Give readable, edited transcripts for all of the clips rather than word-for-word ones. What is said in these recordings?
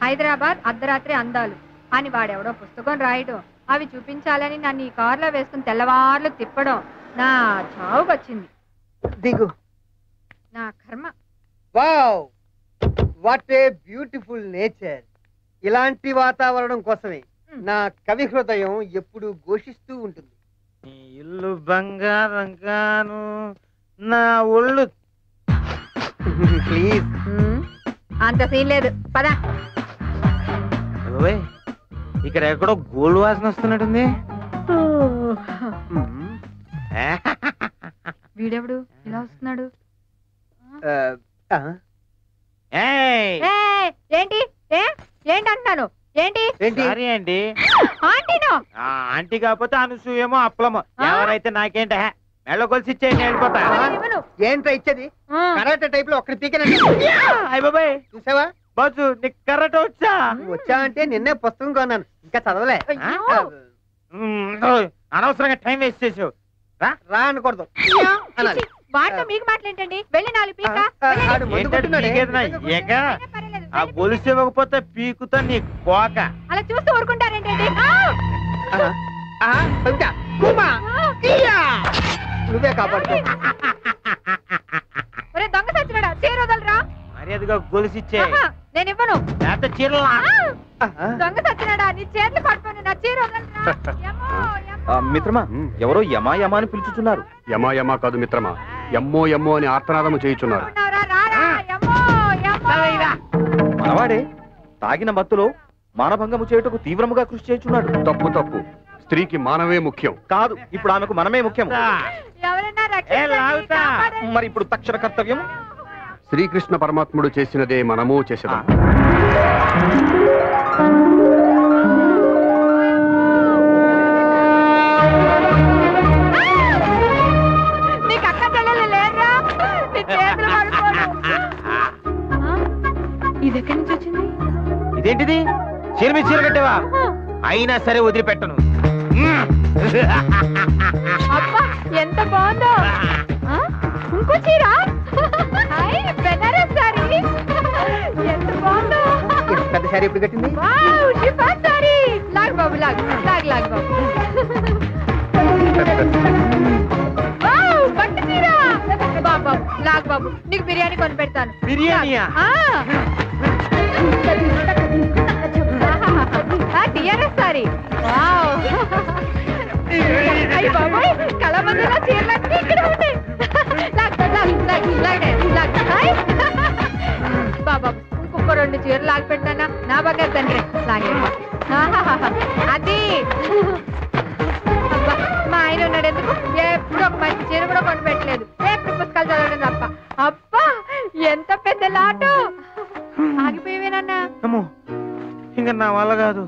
హైదరాబాద్ అర్ధరాత్రి అందాలు అని వాడెవడో పుస్తకం రాయడం, అవి చూపించాలని నన్ను ఈ కారులో వేసుకుని తెల్లవార్లు తిప్పడం నా చావుకొచ్చింది. దిగు. నా కర్మ. Wow, what a beautiful nature. ఇలాంటి వాతావరణం కోసమే నా కవి హృదయం ఎప్పుడు ఘోషిస్తూ ఉంటుంది. ఇల్లు బంగారం గాను, నా ఒళ్ళు. ప్లీజ్. అంత సీన్ లేదు, పద. ఇక్కడ ఎక్కడో గోల్డ్ వాసన వస్తున్నట్టుంది. వీడెవడు ఇలా వస్తున్నాడు? ఏంటి ఏంటి అంటున్నాను? ఏంటి సారీ అండి. ఆంటీనో? ఆంటీ కాకపోతే అనసూయేమో అప్పలమో, ఎవరైతే నాకేంట మెళ్ళ కొలిసి ఇచ్చేయండి, వెళ్ళిపోతా. ఏంట్రా ఇచ్చేది? కరాటే టైప్ లో ఒక్కడి పీకనండి. అయ్య బాబాయ్, చూసావా బాజు నీకు కరాటే వచ్చా? వచ్చా అంటే నిన్నే పుస్తకం కొన్నాను, ఇంకా చదవలే. అనవసరంగా టైం వేస్ట్ చేసావు. రా అనకూడదు. వాటితో మీకు మాట్లాడండి. వెళ్ళి 4 పీక. ఆ గొలుసు ఇవ్వకపోతే పీకుతా నీ కోక. అలా చూస్తూ ఊరుకుంటారేంటండి? నువ్వే కాపాడుకో. దొంగ సచ్చినాడా, చీర వదలరా. మర్యాదగా గొలుసు ఇచ్చే. నేను ఇవ్వను. చీరలా దొంగ సచ్చినాడా, నీ చేతులు పట్టుకొని నా చీర వదలరా. మిత్రమా, ఎవరో యమా యమా అని పిలుచుతున్నారు. యమా యమా కాదు మిత్రమా, ఎమ్మో ఎమ్మో అని ఆర్తనాదము చేయుచున్నారు. మనవాడే తాగిన మత్తులో మానభంగము చేయుటకు తీవ్రముగా కృషి చేయుచున్నాడు. తప్పు తప్పు. స్త్రీకి మానవే ముఖ్యం. కాదు, ఇప్పుడు ఆమెకు మనమే ముఖ్యం. మరి ఇప్పుడు తక్షణ కర్తవ్యం శ్రీకృష్ణ పరమాత్ముడు చేసినదే మనము చేసేదాం. ఇదెక్కడి నుంచి వచ్చింది? ఇదేంటిది? చీర మీద చీర కట్టేవా? అయినా సరే వదిలిపెట్టను. అబ్బా ఎంత బాగుందో. ఇంకో చీర, బెనారస్ సారీ, ఎంత బాగుందో. పెద్ద సారీ ఎప్పుడు కట్టింది? షిఫాన్ సారీ. లాగ్ బాబు, లాగ్ లాగ్ లాగ్ బాబు. పట్టు చీర. బాబు లాగ్ బాబు, నీకు బిర్యానీ కొని పెడతాను. బిర్యానీయా? టిఆర్ఎస్ సారీ. అయ్యి బాబోయ్, కళామందిలో చీరలన్నీ ఇక్కడ ఉంటాయి. బాబా ఇంకొక 2 చీరలు లాగి పెట్టానా? నా బాగా తండ్రి లాగే. అది మా ఆయన ఉన్నాడు, ఎందుకు ఎప్పుడు ఒక మంచి చీర కూడా కొని పెట్టలేదు. ఎప్పుడు పుస్తకాలు చదవడం తప్ప. అబ్బా ఎంత పెద్ద లాటు. ఆగిపోయేవేనన్నా. ఇంకా నా వల్ల కాదు.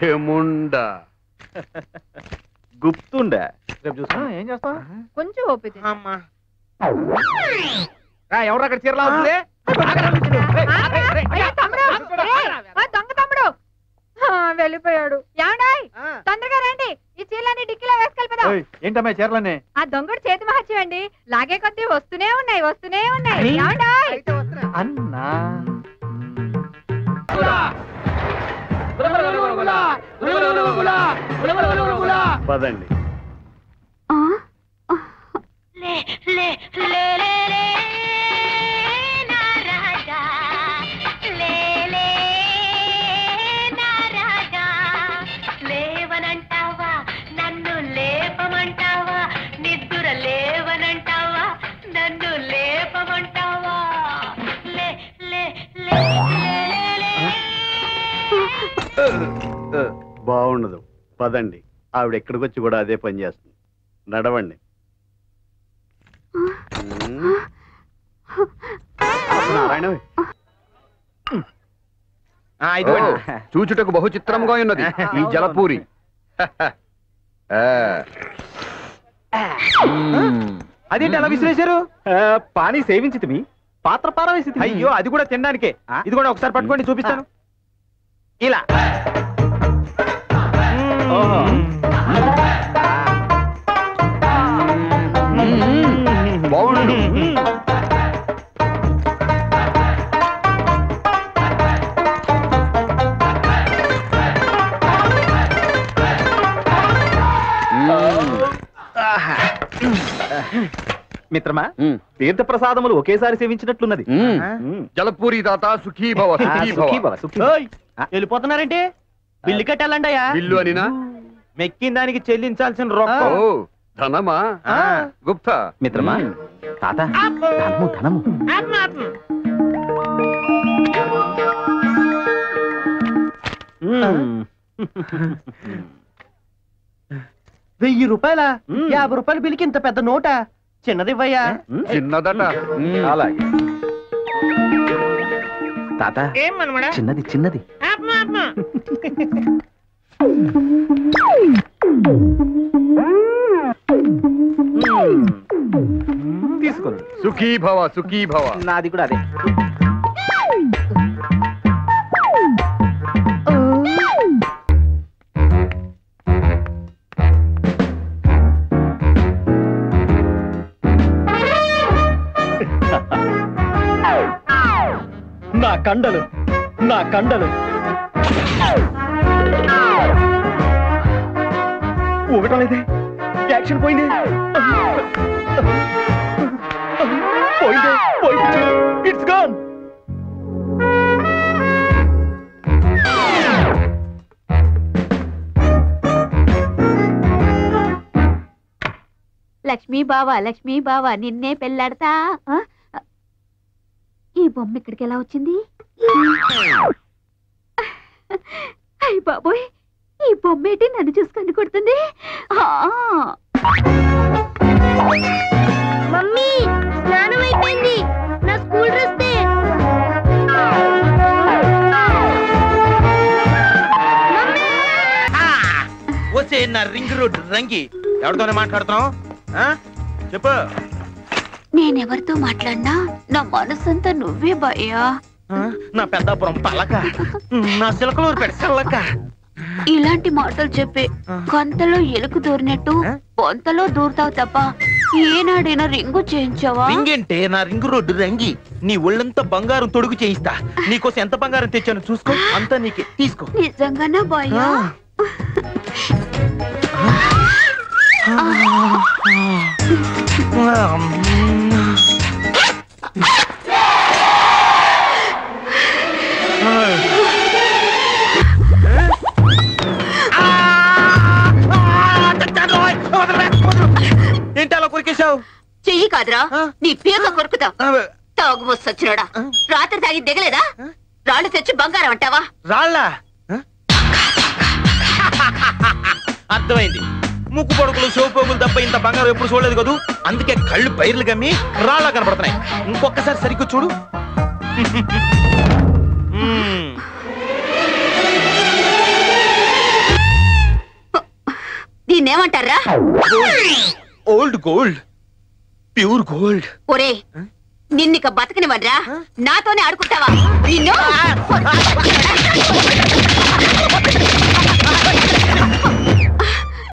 ఏముండా గుప్తుండా? ఏం చేస్తా? కొంచెం ఓపిక. అమ్మా ఎవరు అక్కడ చీరలా ఉంది? దొంగ తమ్ముడు వెళ్ళిపోయాడు. ఏమండాయ్, తొందరగా రండి, ఈ చీరలన్నీ డిక్కీలో వేసుకెళ్ళిపోదాం. ఏంటమ్మా చీరలనే? ఆ దొంగడు చేతి మహత్యం అండి. లాగే కొద్దీ వస్తూనే ఉన్నాయి, వస్తూనే ఉన్నాయి. ఏమండాయ్? అన్నా పదండి. లేవనంటావా, నన్ను లేపమంటావా, నిద్దుర లేవనంటావా, నన్ను లేపమంటావా. బాగుండదు, పదండి. ఆవిడ ఎక్కడికి వచ్చి కూడా అదే పని చేస్తుంది. నడవండి. నారాయణ, చూచుటకు బహు చిత్రంగా ఉన్నది ఈ జలపూరి. అదేంటి అలా విసిరేశారు? పానీ సేవించితిమి, పాత్ర పారవేసి. అయ్యో, అది కూడా తినడానికే. ఇది కూడా ఒకసారి పట్టుకోండి, చూపిస్తాను. ఇలా బాగుండు. మిత్రమా తీర్థ ప్రసాదములు ఒకేసారి సేవించినట్లున్నది. జలపూరి దాత సుఖీ భవ సుఖీ భవ, సుఖీ భవ. వెళ్ళిపోతున్నారంటే బిల్లు కట్టాలండయా? బిల్లు అనినా మెక్కిన దానికి చెల్లించాల్సిన రొక్కం. ఓ ధనమా గుప్తా. మిత్రమా తాత ధనము ధనము. ₹1000 ₹50 బిల్లుకి ఇంత పెద్ద నోటా? చిన్నదివ్వయ్యా. చిన్నదట. అలాగే తాత, చిన్నది చిన్నది. తీసుకోండి. సుఖీ భవ సుఖీ భవ. నాది కూడా అదే. నా కండలు నా కండలు ఒకటనేది యాక్షన్ పోయింది. పోయింది పోయింది. It's gone. లక్ష్మీ బావా నిన్నే పెళ్ళాడతా. ఈ బొమ్మ ఇక్కడికి ఎలా వచ్చింది? అయ్య బాబోయ్, ఈ బొమ్మ ఏంటి నన్ను చూసుకొని కొడుతుంది? మమ్మీ స్నానం అయిపోయింది. నా స్కూల్ డ్రెస్ వచ్చే నా రింగ్ రోడ్ రంగి. ఎవరితోనే మాట్లాడుతున్నావు? చెప్పు. నేనెవరితో మాట్లాడినా నా మనసంతా నువ్వే భయ్యా. నా పెద్దాపురం పలక, నా సిలకలూరు పెడసల్లక. ఇలాంటి మాటలు చెప్పే కొంతలో ఎలుకు దూరినట్టు పొంతలో దూరుతావు తప్ప ఏనాడైనా రింగు చేయించావా? రింగంటే నా రింగ్ రోడ్డు రంగి. నీ ఒళ్ళంతా బంగారం తొడుగు చేయిస్తా. నీకోసం ఎంత బంగారం తెచ్చాను చూసుకో. అంతా నీకే, తీసుకో. నిజంగానా భయ్యా? ఏంటి అలా కొరికేశావు? చెయ్యి కాదురా, నీ పీక కొరుకుతా. తాగుబోసు సచ్చినాడా, రాత్రి తాగి దిగలేదా? రాళ్ళు తెచ్చి బంగారం అంటావా? రాళ్ళ అర్థమైంది. ముక్కు పొడుకులు శివపోగులు తప్ప ఇంత బంగారం ఎప్పుడు చూడలేదు కదూ. అందుకే కళ్ళు పైర్లు గమ్మి రాళ్ళ కనపడుతున్నాయి. ఇంకొకసారి సరిగ్గా చూడు. దీన్నేమంటారా? Old gold, pure gold. ఒరే, నిన్నిక బతకనివ్వరా? నాతోనే ఆడుకుంటావా? నిన్ను